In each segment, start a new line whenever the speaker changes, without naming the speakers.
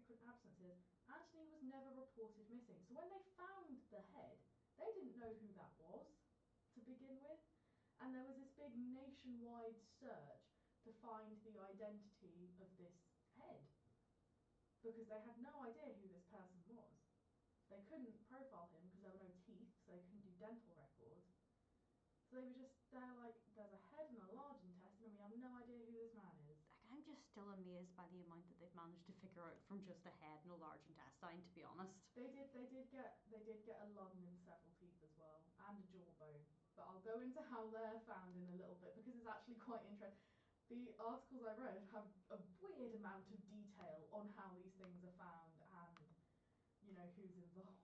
frequent absences, Anthony was never reported missing. So when they found the head, they didn't know who that was to begin with. And there was this big nationwide search to find the identity of this head, because they had no idea who this person was. They couldn't profile him because there were no teeth, so they couldn't do dental records. So they were just, they're like, there's a head and a large intestine, and we have no idea who this man is.
Like, I'm just still amazed by the amount that they've managed to figure out from just a head and a large intestine, to be honest.
They did get a lung and several teeth as well, and a jawbone. But I'll go into how they're found in a little bit, because it's actually quite interesting. The articles I read have a weird amount of detail on how these things are found and, you know, who's involved.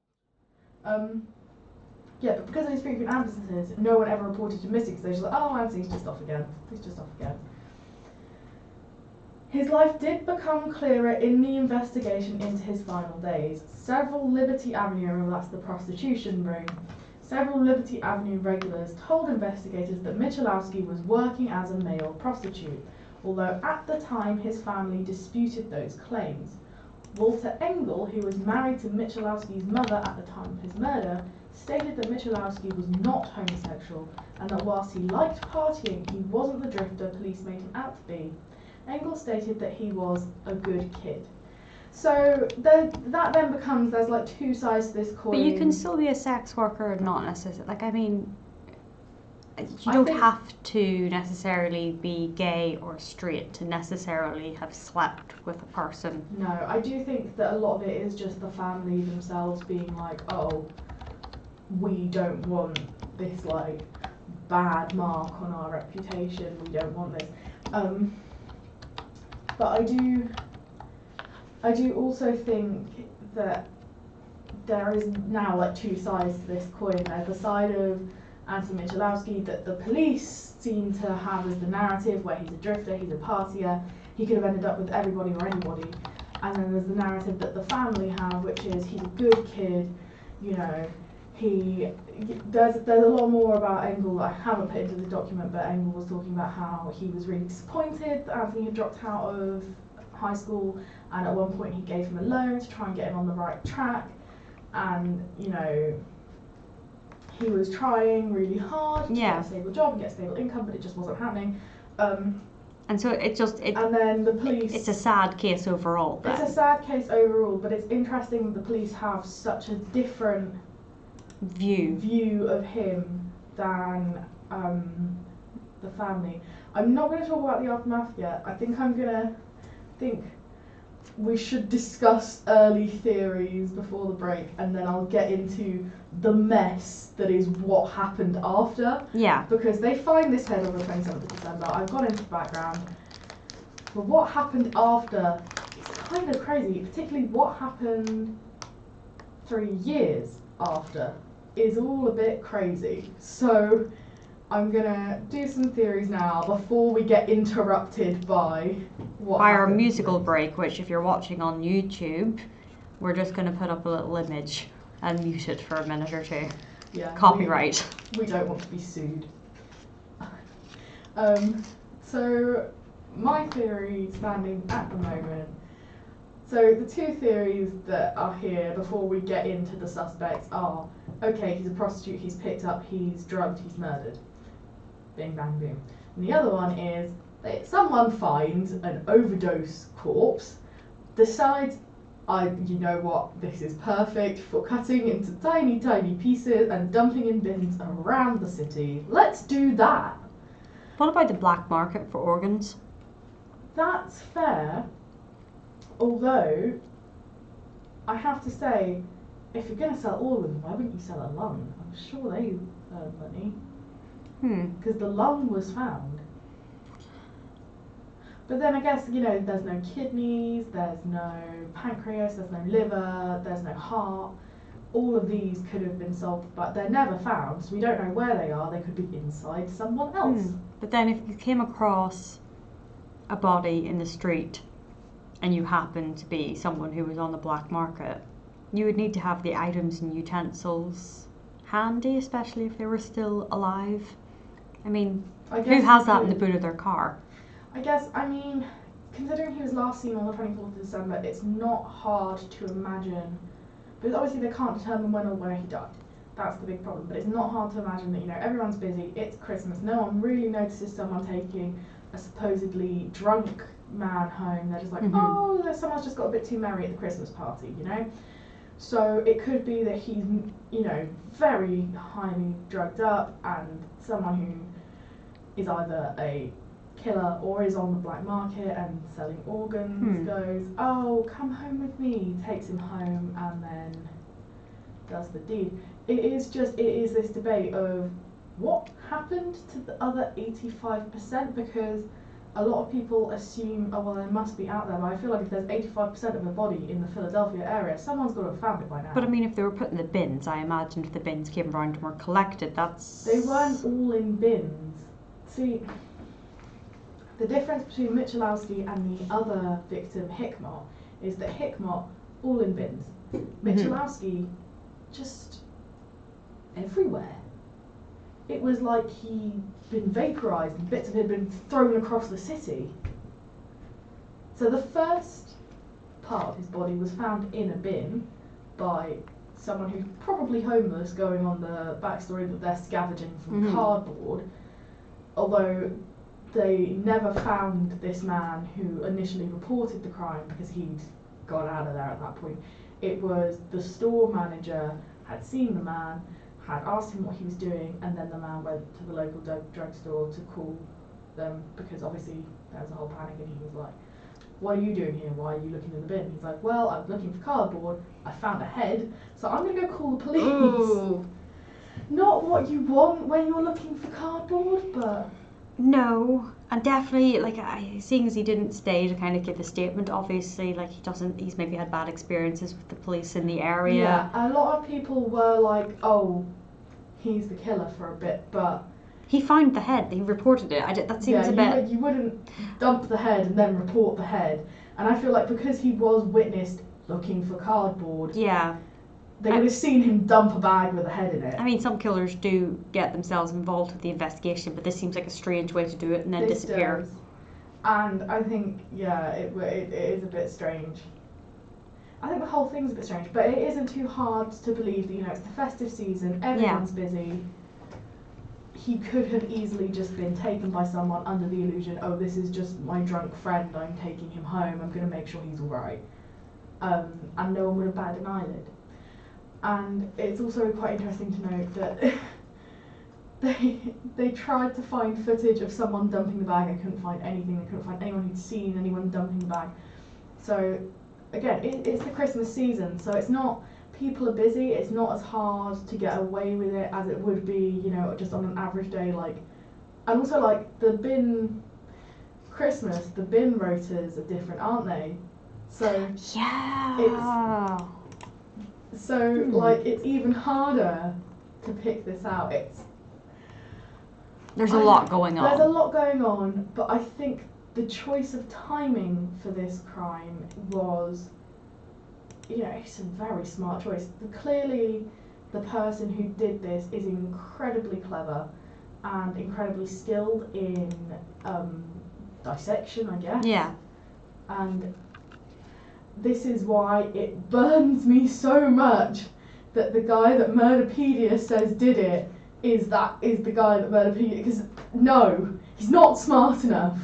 Yeah, but because of his frequent absences, no one ever reported him missing, so they're just like, oh, Anthony's just off again. He's just off again. His life did become clearer in the investigation into his final days. Several Liberty Avenue, remember that's the prostitution ring, several Liberty Avenue regulars told investigators that Michalowski was working as a male prostitute, although at the time his family disputed those claims. Walter Engel, who was married to Michalowski's mother at the time of his murder, stated that Michalowski was not homosexual and that whilst he liked partying, he wasn't the drifter police made him out to be. Engel stated that he was a good kid. So that then becomes, there's like two sides to this coin.
But you can still be a sex worker and not necessarily, like, I mean, you don't have to necessarily be gay or straight to necessarily have slept with a person.
No, I do think that a lot of it is just the family themselves being like, oh, we don't want this like bad mark on our reputation, we don't want this. But I do also think that there is now like two sides to this coin. There's the side of Anthony Michalowski that the police seem to have as the narrative, where he's a drifter, he's a partier, he could have ended up with everybody or anybody. And then there's the narrative that the family have, which is he's a good kid, you know, there's a lot more about Engel that I haven't put into the document, but Engel was talking about how he was really disappointed that Anthony had dropped out of high school, and at one point he gave him a loan to try and get him on the right track, and you know, he was trying really hard to get a stable job and get a stable income, but it just wasn't happening.
And so
and then the police,
it's a sad case overall.
It's a sad case overall, but it's interesting that the police have such a different view of him than the family. I'm not going to talk about the aftermath yet. I think we should discuss early theories before the break, and then I'll get into the mess that is what happened after.
Yeah.
Because they find this head on the 27th of December. I've gone into the background. But what happened after is kind of crazy, particularly what happened 3 years after is all a bit crazy. So I'm gonna do some theories now before we get interrupted by
our musical break, which if you're watching on YouTube, we're just gonna put up a little image and mute it for a minute or two.
Yeah.
Copyright.
We don't want to be sued. So my theory standing at the moment. So the two theories that are here before we get into the suspects are, okay, he's a prostitute, he's picked up, he's drugged, he's murdered. Bing, bang, boom. And the other one is that someone finds an overdose corpse, decides, you know what, this is perfect for cutting into tiny, tiny pieces and dumping in bins around the city. Let's do that.
What about the black market for organs?
That's fair. Although, I have to say, if you're going to sell organs, why wouldn't you sell a lung? I'm sure they earn money. Because the lung was found. But then I guess, you know, there's no kidneys, there's no pancreas, there's no liver, there's no heart. All of these could have been sold, but they're never found, so we don't know where they are. They could be inside someone else.
But then if you came across a body in the street and you happened to be someone who was on the black market, you would need to have the items and utensils handy, especially if they were still alive. I mean, who has that in the boot of their car?
I guess, I mean, considering he was last seen on the 24th of December, it's not hard to imagine, because obviously they can't determine when or where he died. That's the big problem. But it's not hard to imagine that, you know, everyone's busy, it's Christmas, no one really notices someone taking a supposedly drunk man home. They're just like, oh, someone's just got a bit too merry at the Christmas party, you know? So it could be that he's, you know, very highly drugged up, and someone who is either a killer or is on the black market and selling organs goes, oh, come home with me, takes him home and then does the deed. It is this debate of what happened to the other 85%, because a lot of people assume, oh well, they must be out there, but I feel like if there's 85% of a body in the Philadelphia area, someone's got to have found it by now.
But I mean, if they were put in the bins, I imagine if the bins came around and were collected, that's...
They weren't all in bins. See, the difference between Michalowski and the other victim, Hickmott, is that Hickmott, all in bins. Michalowski, just everywhere. It was like he'd been vaporised and bits of it had been thrown across the city. So the first part of his body was found in a bin by someone who's probably homeless, going on the backstory that they're scavenging from cardboard, although they never found this man who initially reported the crime because he'd gone out of there at that point. It was the store manager had seen the man, had asked him what he was doing, and then the man went to the local drugstore to call them, because obviously there was a whole panic, and he was like, what are you doing here? Why are you looking in the bin? He's like, well, I was looking for cardboard, I found a head, so I'm going to go call the police. Ooh. Not what you want when you're looking for cardboard, but...
No, and definitely, like, seeing as he didn't stay to kind of give a statement, obviously, like, he's maybe had bad experiences with the police in the area.
Yeah, a lot of people were like, oh, he's the killer for a bit, but...
He found the head, he reported it, that seems a bit...
you wouldn't dump the head and then report the head, and I feel like because he was witnessed looking for cardboard...
Yeah.
They would have seen him dump a bag with a head in it.
I mean, some killers do get themselves involved with the investigation, but this seems like a strange way to do it and then disappear.
Does. And I think, yeah, it is a bit strange. I think the whole thing's a bit strange, but it isn't too hard to believe that, you know, it's the festive season, everyone's busy. He could have easily just been taken by someone under the illusion, oh, this is just my drunk friend, I'm taking him home, I'm going to make sure he's alright. And no one would have batted an eyelid. And it's also quite interesting to note that they tried to find footage of someone dumping the bag and couldn't find anything. They couldn't find anyone who'd seen anyone dumping the bag. So again, it's the Christmas season, so it's not, people are busy, it's not as hard to get away with it as it would be, you know, just on an average day. Like, and also like the bin Christmas, the bin rotors are different, aren't they? So
yeah.
Like, it's even harder to pick this out.
There's a lot going on.
There's a lot going on, but I think the choice of timing for this crime was, you know, it's a very smart choice. Clearly, the person who did this is incredibly clever and incredibly skilled in dissection, I guess.
Yeah.
And this is why it burns me so much that the guy that Murderpedia says did it is the guy that Murderpedia, because no, he's not smart enough.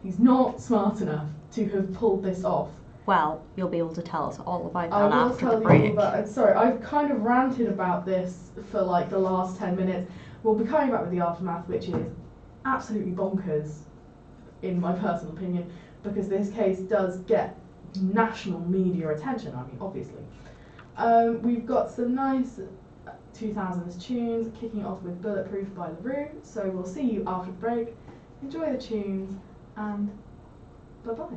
He's not smart enough to have pulled this off.
Well, you'll be able to tell us all about that after the break.
Sorry, I've kind of ranted about this for like the last 10 minutes. We'll be coming back with the aftermath, which is absolutely bonkers, in my personal opinion, because this case does get national media attention, I mean, obviously. We've got some nice 2000s tunes, kicking off with Bulletproof by LaRue, so we'll see you after the break. Enjoy the tunes, and bye-bye.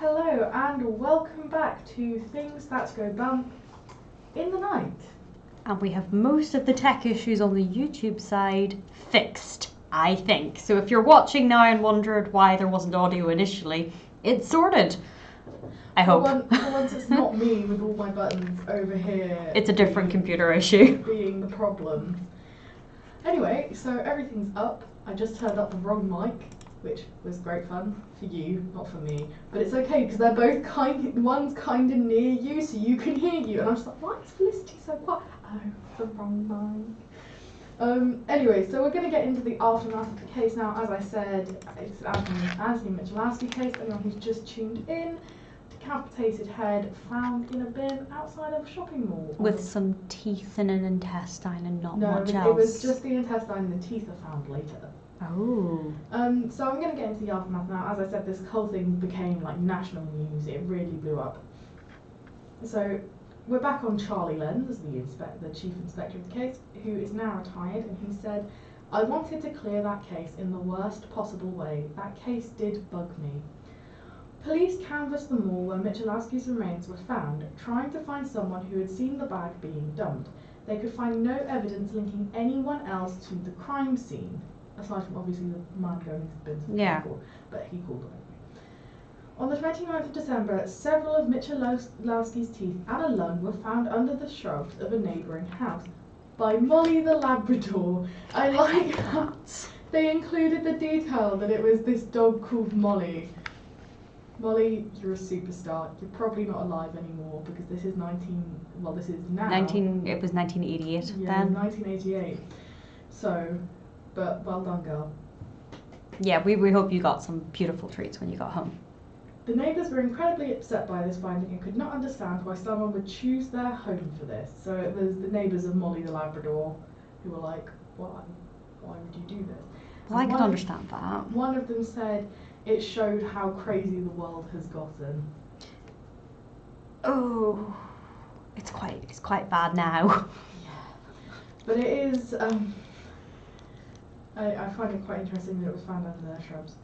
Hello and welcome back to Things That Go Bump in the Night.
And we have most of the tech issues on the YouTube side fixed, I think. So if you're watching now and wondered why there wasn't audio initially, it's sorted. I hope.
For once it's not me with all my buttons over here.
It's a different computer issue.
Being the problem. Anyway, so everything's up. I just turned up the wrong mic, which was great fun for you, not for me. But it's okay because they're both one's kind of near you, so you can hear you. And I was like, why is Felicity so quiet? Oh, the wrong mic. Anyway, so we're going to get into the aftermath of the case now. As I said, it's Anthony Michalowski case. Anyone who's just tuned in, decapitated head found in a bin outside of a shopping mall.
With some teeth and an intestine and not
no,
much else.
It was just the intestine and the teeth are found later.
Oh.
So I'm going to get into the aftermath now. As I said, this whole thing became like national news. It really blew up. So we're back on Charlie Lenz, the chief inspector of the case, who is now retired, and he said, "I wanted to clear that case in the worst possible way. That case did bug me." Police canvassed the mall where Michalowski's remains were found, trying to find someone who had seen the bag being dumped. They could find no evidence linking anyone else to the crime scene, aside from obviously the man going into the bin.
Yeah.
But he called it. On the 29th of December, several of Michalowski's teeth and a lung were found under the shrubs of a neighbouring house by Molly the Labrador. I like that. They included the detail that it was this dog called Molly. Molly, you're a superstar. You're probably not alive anymore because this is this is now.
It was 1988
yeah,
then.
1988. So, but well done, girl.
Yeah, we hope you got some beautiful treats when you got home.
The neighbours were incredibly upset by this finding and could not understand why someone would choose their home for this. So it was the neighbours of Molly the Labrador who were like, why? Why would you do this?
Well, I can understand that.
One of them said it showed how crazy the world has gotten.
Oh, it's quite bad now.
Yeah. But it is, I find it quite interesting that it was found under their shrubs.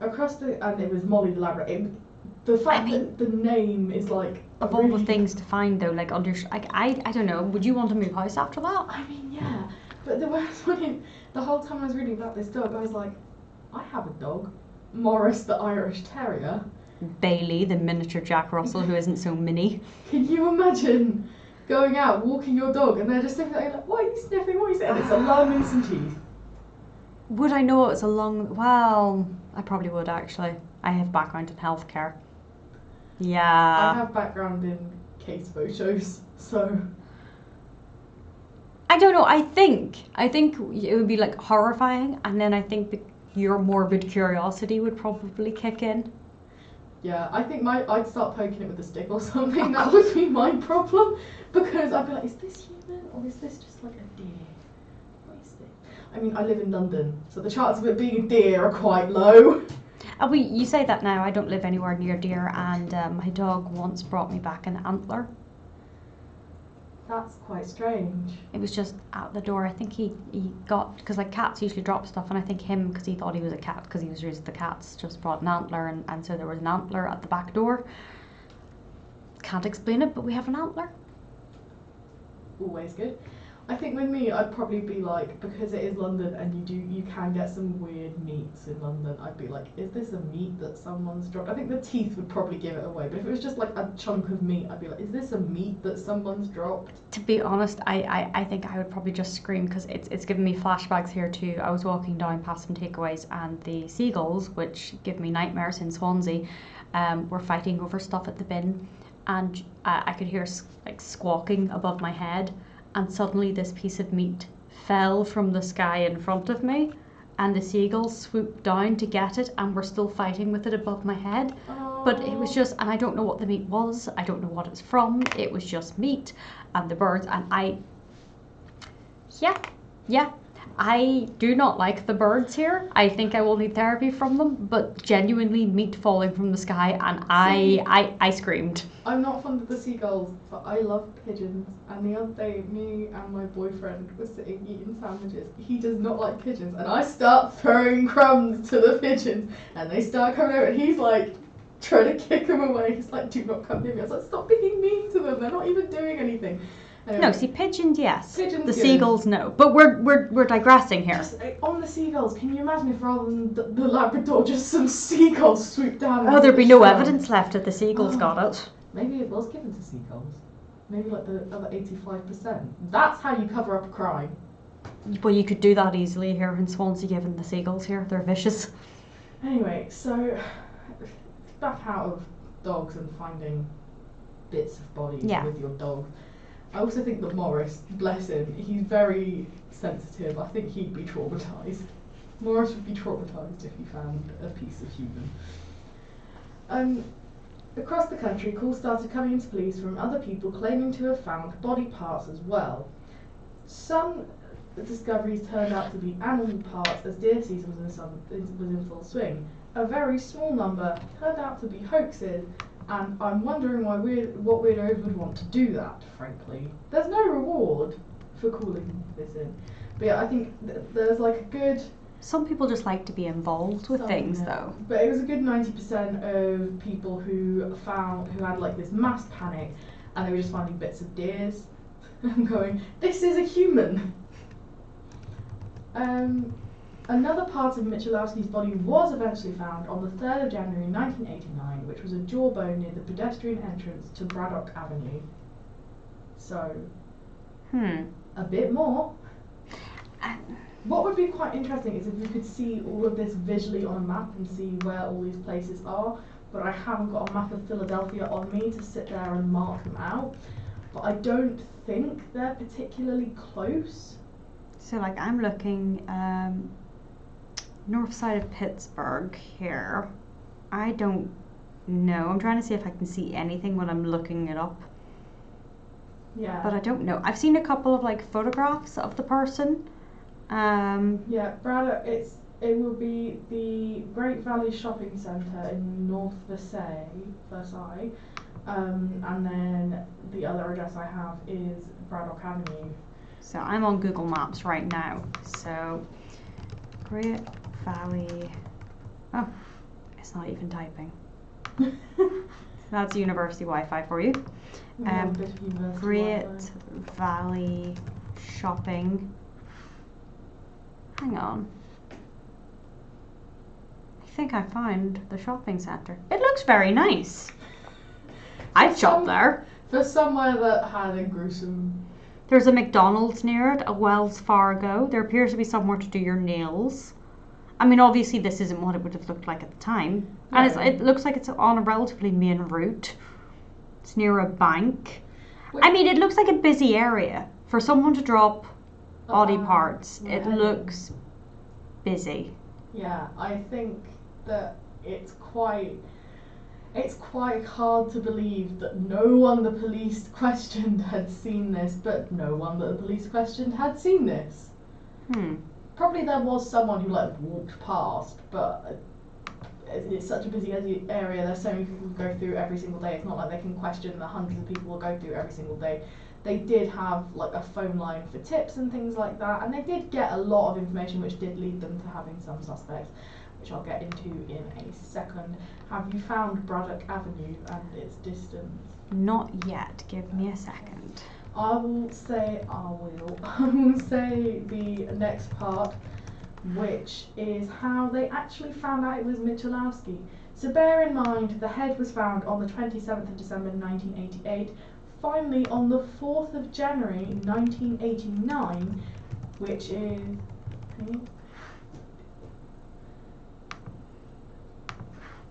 And it was Molly the Labrador. The fact that the name is like
of all the things to find though, like under I don't know. Would you want to move house after that?
I mean, yeah. But the worst one, the whole time I was reading about this dog, I was like, I have a dog, Morris the Irish Terrier.
Bailey, the miniature Jack Russell, who isn't so mini.
Can you imagine going out walking your dog and they're just sitting there like, what are you sniffing? What are you saying? It's a lung and some teeth.
Would I know it's a lung? Well, I probably would actually. I have background in healthcare. Yeah.
I have background in case photos, so.
I don't know. I think it would be like horrifying, and then I think your morbid curiosity would probably kick in.
Yeah, I think I'd start poking it with a stick or something. That would be my problem, because I'd be like, is this human or is this just like a deer? What is this? I mean, I live in London, so the chances of it being a deer are quite low.
You say that now. I don't live anywhere near deer, and my dog once brought me back an antler.
That's quite strange.
It was just out the door. I think he got, because like cats usually drop stuff, and I think him, because he thought he was a cat, because he was raised with the cats, just brought an antler, and so there was an antler at the back door. Can't explain it, but we have an antler.
Always good. I think with me, I'd probably be like, because it is London and you can get some weird meats in London, I'd be like, is this a meat that someone's dropped? I think the teeth would probably give it away, but if it was just like a chunk of meat, I'd be like, is this a meat that someone's dropped?
To be honest, I think I would probably just scream, because it's given me flashbacks here too. I was walking down past some takeaways, and the seagulls, which give me nightmares in Swansea, were fighting over stuff at the bin, and I could hear like squawking above my head. And suddenly this piece of meat fell from the sky in front of me, and the seagulls swooped down to get it, and were still fighting with it above my head.
Oh. But
it was just, and I don't know what the meat was, I don't know what it's from, it was just meat, and the birds, and yeah, I do not like the birds here. I think I will need therapy from them, but genuinely meat falling from the sky, and I screamed.
I'm not fond of the seagulls, but I love pigeons. And the other day, me and my boyfriend were sitting eating sandwiches. He does not like pigeons, and I start throwing crumbs to the pigeons, and they start coming over, and he's like, trying to kick him away. He's like, do not come near me. I was like, stop being mean to them. They're not even doing anything.
No, see, pigeons, yes.
Pigeons,
the
good.
Seagulls, no. But we're digressing here.
Just, on the seagulls, can you imagine if rather than the Labrador, just some seagulls swooped down?
Oh, there'd be no evidence left that the Seagulls got it.
Maybe it was given to seagulls. Maybe like the other 85%. That's how you cover up a crime.
Well, you could do that easily here in Swansea, given the Seagulls here. They're vicious.
Anyway, so back out of dogs and finding bits of bodies with your dog. I also think that Morris, bless him, he's very sensitive. I think he'd be traumatised. Morris would be traumatised if he found a piece of human. Across the country, calls started coming into police from other people claiming to have found body parts as well. Some discoveries turned out to be animal parts, as deer season was in full swing. A very small number turned out to be hoaxes, and I'm wondering what weirdos would want to do that, frankly. There's no reward for calling this in. But yeah, I think there's like a good...
Some people just like to be involved with things, though.
But it was a good 90% of people who had like this mass panic, and they were just finding bits of deers and going, this is a human! Another part of Michalowski's body was eventually found on the 3rd of January 1989, which was a jawbone near the pedestrian entrance to Braddock Avenue. So, a bit more. What would be quite interesting is if we could see all of this visually on a map and see where all these places are, but I haven't got a map of Philadelphia on me to sit there and mark them out. But I don't think they're particularly close.
So, like, I'm looking north side of Pittsburgh here. I don't know. I'm trying to see if I can see anything when I'm looking it up.
Yeah.
But I don't know. I've seen a couple of like photographs of the person.
Yeah, Braddock. It will be the Great Valley Shopping Centre in North Versailles, and then the other address I have is Braddock Avenue.
So I'm on Google Maps right now. So Great Valley. Oh, it's not even typing. That's university Wi-Fi for you. Great Valley Shopping. Hang on. I think I found the shopping centre. It looks very nice. I'd shop there.
For somewhere that had a gruesome...
There's a McDonald's near it, a Wells Fargo. There appears to be somewhere to do your nails. I mean, obviously this isn't what it would have looked like at the time. No. And it looks like it's on a relatively main route. It's near a bank. I mean, it looks like a busy area. For someone to drop body parts, it looks busy.
Yeah, I think that it's quite hard to believe that no one the police questioned had seen this, but no one that the police questioned had seen this. Probably there was someone who like walked past, but it's such a busy area, there's so many people who go through every single day, it's not like they can question the hundreds of people who go through every single day. They did have like a phone line for tips and things like that, and they did get a lot of information which did lead them to having some suspects, which I'll get into in a second. Have you found Braddock Avenue and its distance?
Not yet, give me a second.
I will say the next part, which is how they actually found out it was Michalowski. So bear in mind, the head was found on the 27th of December 1988, finally on the 4th of January 1989, which is... Okay,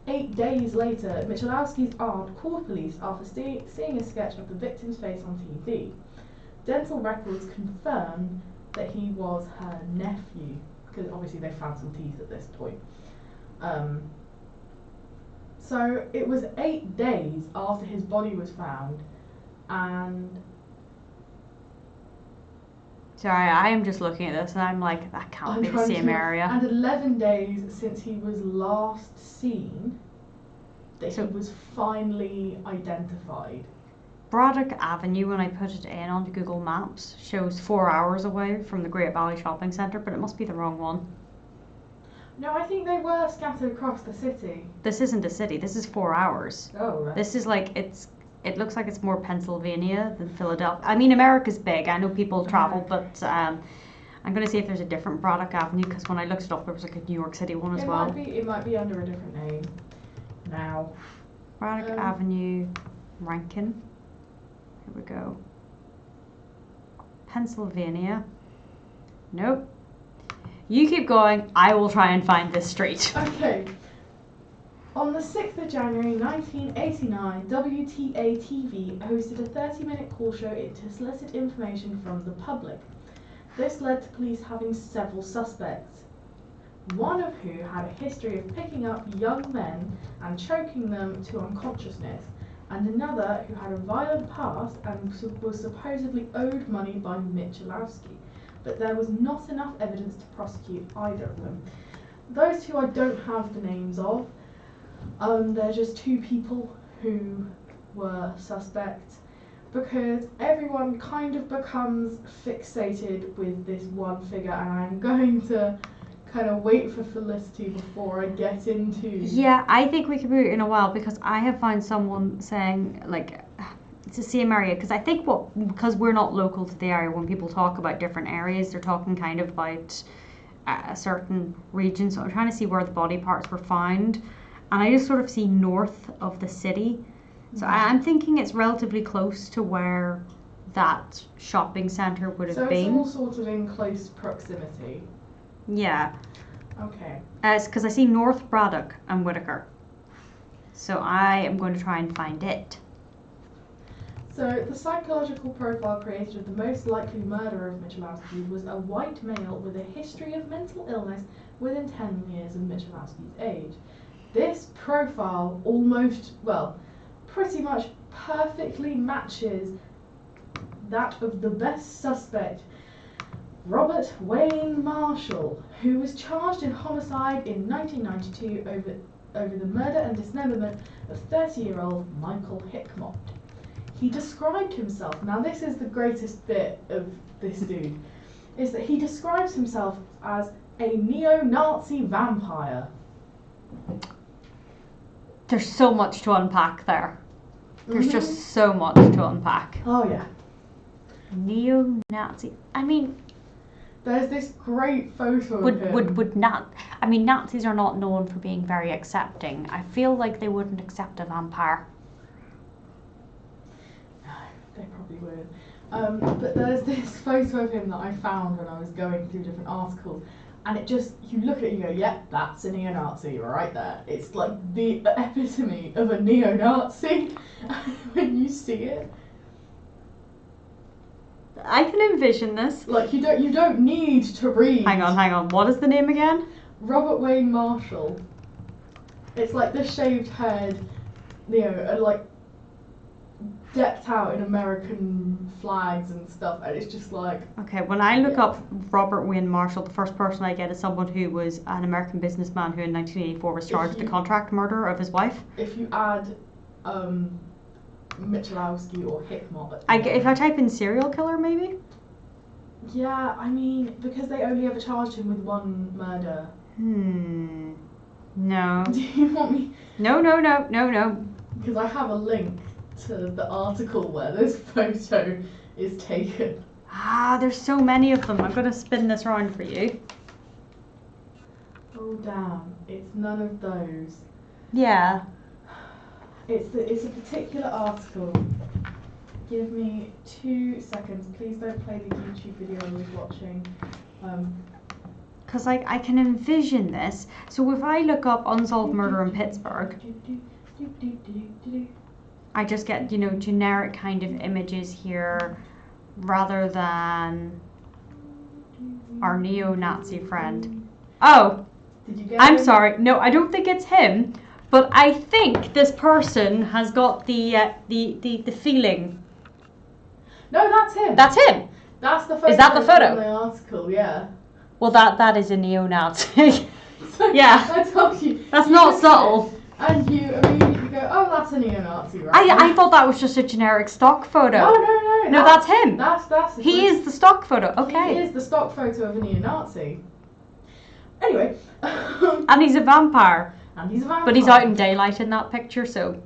8 days later, Michalowski's aunt called police after seeing a sketch of the victim's face on TV. Dental records confirmed that he was her nephew, because obviously they found some teeth at this point. So it was 8 days after his body was found, and...
Sorry, I am just looking at this and I'm like, that can't be the same area.
And 11 days since he was last seen, that he was finally identified.
Braddock Avenue, when I put it in onto Google Maps, shows 4 hours away from the Great Valley Shopping Centre, but it must be the wrong one.
No, I think they were scattered across the city.
This isn't a city. This is 4 hours.
Oh, right.
This is like, it looks like it's more Pennsylvania than Philadelphia. I mean, America's big. I know people travel, but I'm going to see if there's a different Braddock Avenue, because when I looked it up, there was like a New York City one as well.
It might be under a different name now.
Braddock Avenue, Rankin. Here we go. Pennsylvania. Nope. You keep going. I will try and find this street.
Okay. On the 6th of January 1989, WTA-TV hosted a 30-minute call show to solicit information from the public. This led to police having several suspects, one of who had a history of picking up young men and choking them to unconsciousness, and another who had a violent past and was supposedly owed money by Michalowski, but there was not enough evidence to prosecute either of them. Those two I don't have the names of. They're just two people who were suspects, because everyone kind of becomes fixated with this one figure, and I'm going to kind of wait for Felicity before I get into...
Yeah, I think we can do it in a while, because I have found someone saying, like, it's the same area, because I think because we're not local to the area, when people talk about different areas, they're talking kind of about a certain region, so I'm trying to see where the body parts were found, and I just sort of see north of the city, so I'm thinking it's relatively close to where that shopping centre would have been.
So it's all sort of in close proximity?
Yeah.
Okay.
It's because I see North Braddock and Whitaker. So I am going to try and find it.
So the psychological profile created of the most likely murderer of Michalowski was a white male with a history of mental illness within 10 years of Michalowski's age. This profile pretty much perfectly matches that of the best suspect, Robert Wayne Marshall, who was charged in homicide in 1992 over the murder and dismemberment of 30-year-old Michael Hickmott. He described himself, now this is the greatest bit of this dude, is that he describes himself as a neo-Nazi vampire.
There's so much to unpack there. There's just so much to unpack.
Oh yeah.
Neo-Nazi. I mean...
There's this great photo of him.
Nazis are not known for being very accepting. I feel like they wouldn't accept a vampire.
No, they probably wouldn't. But there's this photo of him that I found when I was going through different articles, and it just, you look at it and you go, yep, that's a neo-Nazi right there. It's like the epitome of a neo-Nazi when you see it.
I can envision this.
Like, you don't need to read.
Hang on. What is the name again?
Robert Wayne Marshall. It's like the shaved head, like decked out in American flags and stuff, and it's just like...
Okay, when I look up Robert Wayne Marshall, the first person I get is someone who was an American businessman who in 1984 was charged with the contract murder of his wife.
If you add Michalowski or Hickmott...
If I type in serial killer, maybe?
Yeah, I mean, because they only ever charged him with one murder.
No.
Do you want me...
No.
Because I have a link to the article where this photo is taken.
There's so many of them. I'm going to spin this around for you.
Oh damn, it's none of those.
Yeah.
It's a particular article. Give me 2 seconds. Please don't play the YouTube video I was watching.
Because I can envision this. So if I look up unsolved murder in Pittsburgh, I just get, generic kind of images here rather than our neo-Nazi friend. Oh,
Did you get
I'm
him?
sorry. No, I don't think it's him. But I think this person has got the feeling.
No, that's him.
That's him.
That's the photo.
Is that the photo?
From the article, yeah.
Well, that is a neo-Nazi. Yeah.
I told you.
That's
you
not subtle.
And you immediately go, oh, that's a neo-Nazi, right?
I thought that was just a generic stock photo.
No,
that's him.
That's
He is the stock photo. Okay.
He is the stock photo of a neo-Nazi. Anyway.
And he's a vampire.
And he's a vampire.
But he's out in daylight in that picture, so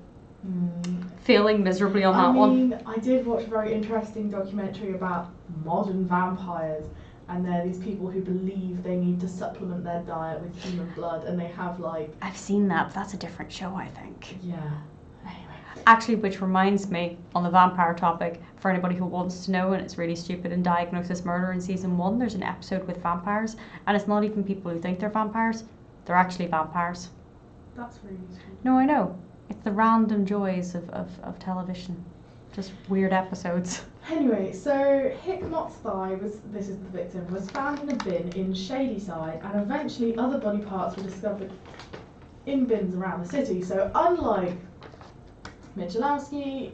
failing miserably on that one.
I did watch a very interesting documentary about modern vampires, and they're these people who believe they need to supplement their diet with human blood, and they have like...
I've seen that, but that's a different show, I think.
Yeah. Anyway.
Actually, which reminds me, on the vampire topic, for anybody who wants to know, and it's really stupid, in Diagnosis Murder in season 1, there's an episode with vampires, and it's not even people who think they're vampires, they're actually vampires.
That's really stupid.
No, I know. It's the random joys of television. Just weird episodes.
Anyway, so Hickmot's thigh this is the victim, was found in a bin in Shadyside, and eventually other body parts were discovered in bins around the city. So unlike Michalowski,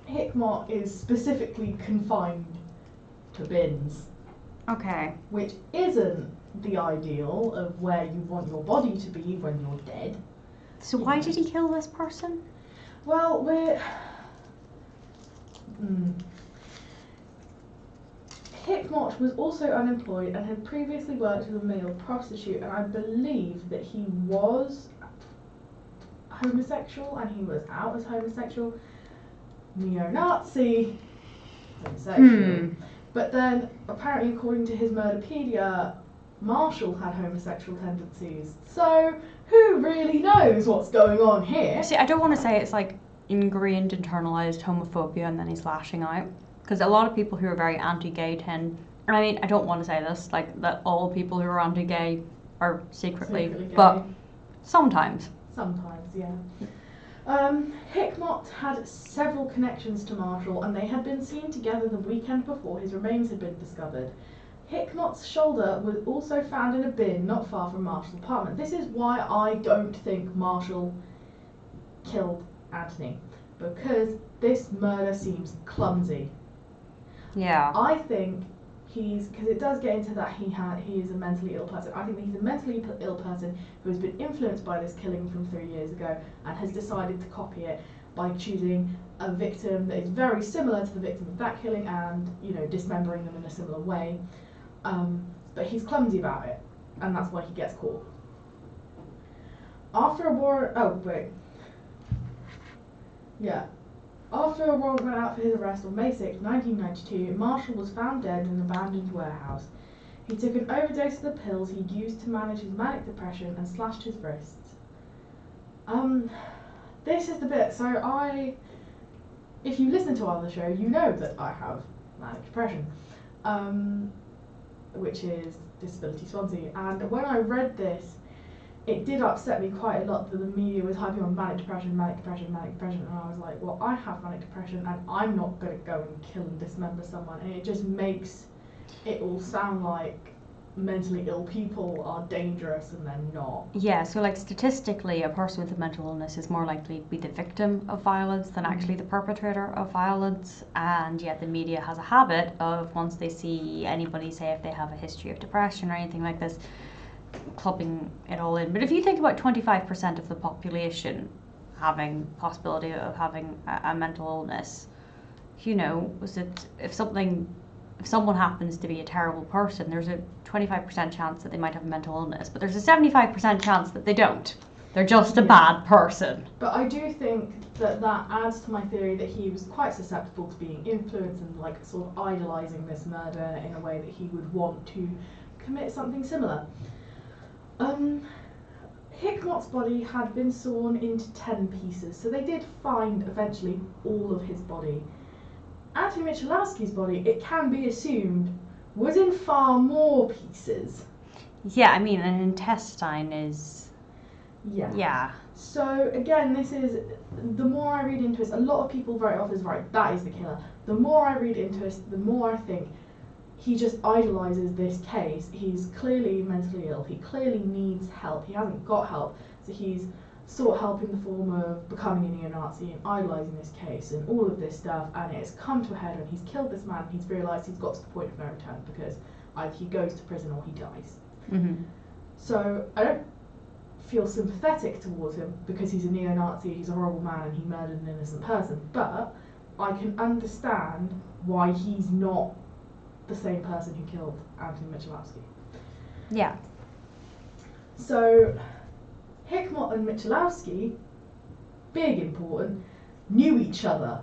Hickmot is specifically confined to bins.
Okay.
Which isn't the ideal of where you want your body to be when you're dead.
So why did he kill this person?
Well, Hickmot was also unemployed and had previously worked as a male prostitute, and I believe that he was homosexual and he was out as homosexual. Neo-Nazi, homosexual. But then, apparently according to his Murderpedia, Marshall had homosexual tendencies. So, who really knows what's going on here?
See, I don't want to say it's like ingrained, internalized homophobia and then he's lashing out. Because a lot of people who are very anti-gay tend, and I mean, I don't want to say this, like that all people who are anti-gay are secretly gay. But sometimes.
Sometimes, yeah. Hickmot had several connections to Marshall, and they had been seen together the weekend before his remains had been discovered. Hickmot's shoulder was also found in a bin not far from Marshall's apartment. This is why I don't think Marshall killed Anthony, because this murder seems clumsy.
Yeah.
I think because it does get into that he is a mentally ill person. I think that he's a mentally ill person who has been influenced by this killing from 3 years ago and has decided to copy it by choosing a victim that is very similar to the victim of that killing and, you know, dismembering them in a similar way. But he's clumsy about it, and that's why he gets caught. After a warrant went out for his arrest on May 6, 1992, Marshall was found dead in an abandoned warehouse. He took an overdose of the pills he'd used to manage his manic depression and slashed his wrists. This is the bit. So if you listen to our other show, you know that I have manic depression, which is Disability Swansea. And when I read this, it did upset me quite a lot that the media was hyping on manic depression, and I was like, well, I have manic depression and I'm not going to go and kill and dismember someone, and it just makes it all sound like mentally ill people are dangerous and they're not.
Yeah, so like statistically, a person with a mental illness is more likely to be the victim of violence than actually the perpetrator of violence, and yet the media has a habit of, once they see anybody, say if they have a history of depression or anything like this, clubbing it all in. But if you think about 25% of the population having possibility of having a mental illness, you know, if someone happens to be a terrible person, there's a 25% chance that they might have a mental illness, but there's a 75% chance that they don't. They're just a bad person.
But I do think that adds to my theory that he was quite susceptible to being influenced and like sort of idolizing this murder in a way that he would want to commit something similar. Hickmot's body had been sawn into 10 pieces, so they did find eventually all of his body. Anthony Michalowski's body, it can be assumed, was in far more pieces.
Yeah, I mean, an intestine is... Yeah.
So again, this is, the more I read into it, a lot of people very often is right, that is the killer. The more I read into it, the more I think he just idolizes this case. He's clearly mentally ill. He clearly needs help. He hasn't got help, so he's sought help in the form of becoming a neo-Nazi and idolizing this case and all of this stuff. And it's come to a head when he's killed this man. He's realized he's got to the point of no return because either he goes to prison or he dies.
Mm-hmm.
So I don't feel sympathetic towards him because he's a neo-Nazi. He's a horrible man and he murdered an innocent person. But I can understand why he's not the same person who killed Anthony Michalowski.
Yeah.
So Hickmott and Michalowski, big important, knew each other.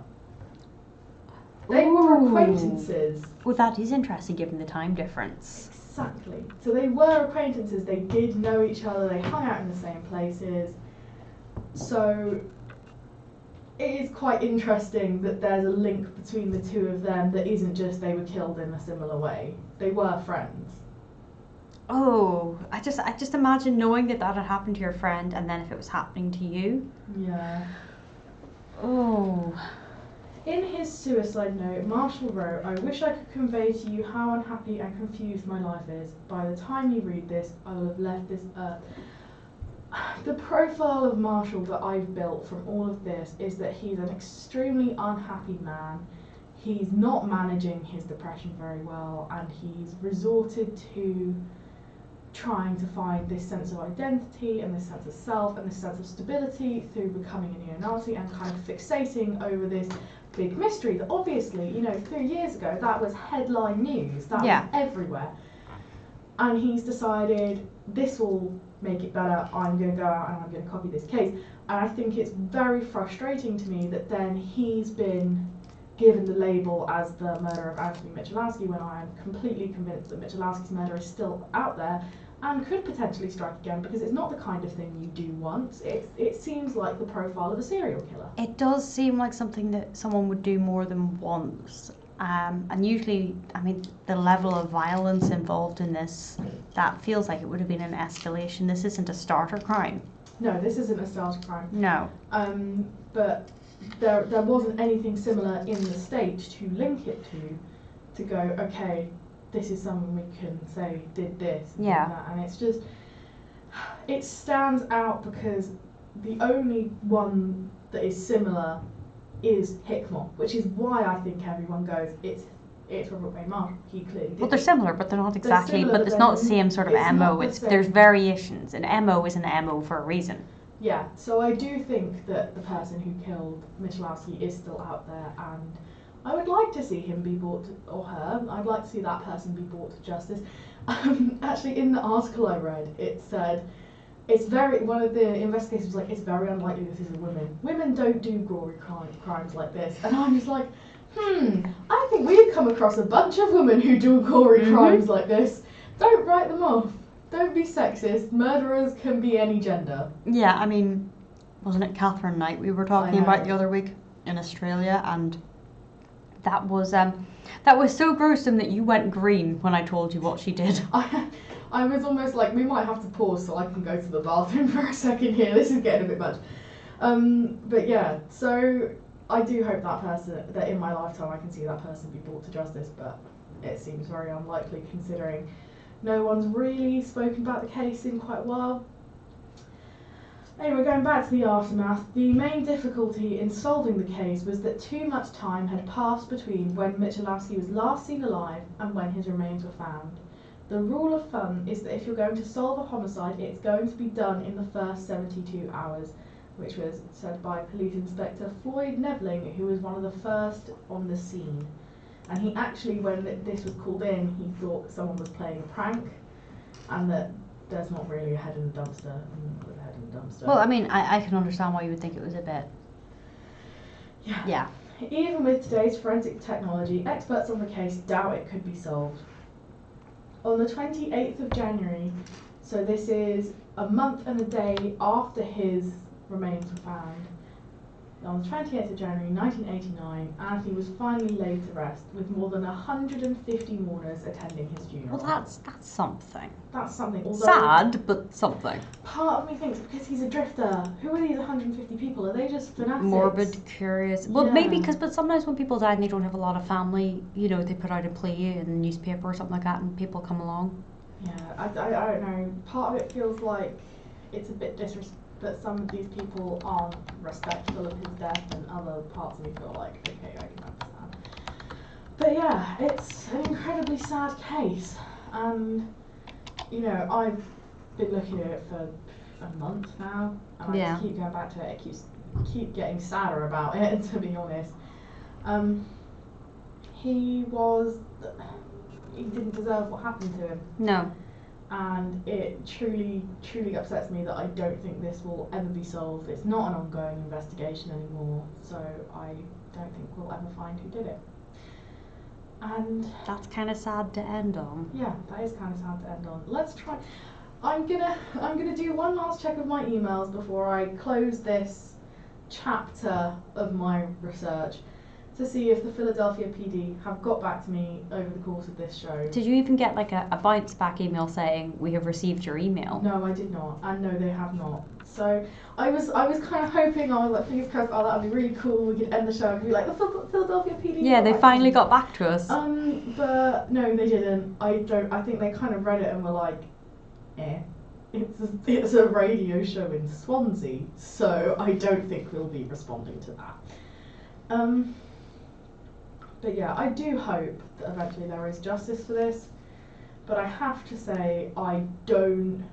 They were acquaintances.
Well, that is interesting given the time difference.
Exactly. So they were acquaintances, they did know each other, they hung out in the same places. So it is quite interesting that there's a link between the two of them that isn't just they were killed in a similar way. They were friends.
Oh, I just imagine knowing that had happened to your friend and then if it was happening to you.
Yeah.
Oh.
In his suicide note, Marshall wrote, "I wish I could convey to you how unhappy and confused my life is. By the time you read this, I will have left this earth." The profile of Marshall that I've built from all of this is that he's an extremely unhappy man. He's not managing his depression very well, and he's resorted to trying to find this sense of identity and this sense of self and this sense of stability through becoming a neo-Nazi and kind of fixating over this big mystery that obviously, 3 years ago that was headline news, that was everywhere. And he's decided, this will make it better, I'm going to go out and I'm going to copy this case. And I think it's very frustrating to me that then he's been given the label as the murderer of Anthony Michalowski when I am completely convinced that Michalowski's murder is still out there and could potentially strike again, because it's not the kind of thing you do once. It seems like the profile of a serial killer.
It does seem like something that someone would do more than once. And usually, the level of violence involved in this, that feels like it would have been an escalation. This isn't a starter crime.
No, this isn't a starter crime.
No.
But there wasn't anything similar in the States to link it to go, okay, this is someone we can say did this and did that. And it's just, it stands out because the only one that is similar is Hickmott, which is why I think everyone goes, it's Robert Wayne Marshall. He clearly did.
Well, they're similar, but they're not exactly.
Similar,
but it's not the same sort of MO. There's variations. An MO is an MO for a reason.
Yeah. So I do think that the person who killed Michalowski is still out there, and I would like to see him be brought or her. I'd like to see that person be brought to justice. Actually, in the article I read, it said one of the investigators was like, it's very unlikely this is a woman. Women don't do gory crimes like this. And I'm just like, I think we've come across a bunch of women who do gory crimes like this. Don't write them off. Don't be sexist. Murderers can be any gender.
Yeah, wasn't it Catherine Knight we were talking about the other week in Australia? And that was so gruesome that you went green when I told you what she did.
I was almost like, we might have to pause so I can go to the bathroom for a second here. This is getting a bit much. But yeah, so I do hope that in my lifetime I can see that person be brought to justice, but it seems very unlikely considering no one's really spoken about the case in quite a while. Anyway, going back to the aftermath, the main difficulty in solving the case was that too much time had passed between when Michalowski was last seen alive and when his remains were found. The rule of thumb is that if you're going to solve a homicide, it's going to be done in the first 72 hours, which was said by Police Inspector Floyd Nevling, who was one of the first on the scene. And he actually, when this was called in, he thought someone was playing a prank, and that there's not really a head in the dumpster. With a head in the dumpster.
Well, I can understand why you would think it was a bit. Yeah.
Even with today's forensic technology, experts on the case doubt it could be solved. On the 28th of January, so this is a month and a day after his remains were found, on the 28th of January 1989, Anthony was finally laid to rest with more than 150 mourners attending his funeral.
Well, that's something.
That's something. Although
sad, but something.
Part of me thinks because he's a drifter, who are these 150 people? Are they just fanatics?
Morbid, curious. Well, maybe but sometimes when people die and they don't have a lot of family, they put out a plea in the newspaper or something like that, and people come along.
Yeah, I don't know. Part of it feels like it's a bit disrespectful. That some of these people aren't respectful of his death, and other parts of me feel like, okay, I can understand. But yeah, it's an incredibly sad case, and I've been looking at it for a month now, and I just keep going back to it. I keep getting sadder about it, to be honest. He didn't deserve what happened to him.
No.
and it truly upsets me that I don't think this will ever be solved. It's not an ongoing investigation anymore, so I don't think we'll ever find who did it. And
that's kind of sad to end on.
Yeah, that is kind of sad to end on. Let's try. I'm gonna do one last check of my emails before I close this chapter of my research to see if the Philadelphia PD have got back to me over the course of this show.
Did you even get like a bounce back email saying we have received your email?
No, I did not, and no, they have not. So I was kind of hoping, I was like, fingers crossed, oh, that would be really cool. We could end the show and be like, the Philadelphia PD.
Yeah, they finally got back to us.
But no, they didn't. I think they kind of read it and were like, it's a radio show in Swansea, so I don't think we'll be responding to that. But yeah, I do hope that eventually there is justice for this, but I have to say I don't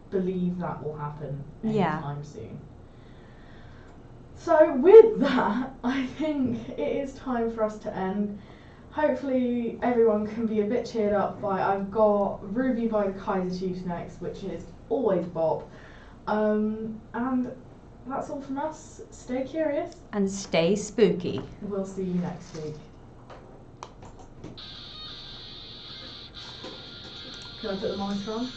believe that will happen anytime soon. So with that, I think it is time for us to end. Hopefully everyone can be a bit cheered up by, I've got Ruby by the Kaiser Chiefs next, which is always bop. And that's all from us. Stay curious.
And stay spooky.
We'll see you next week. Can I put the monitor on?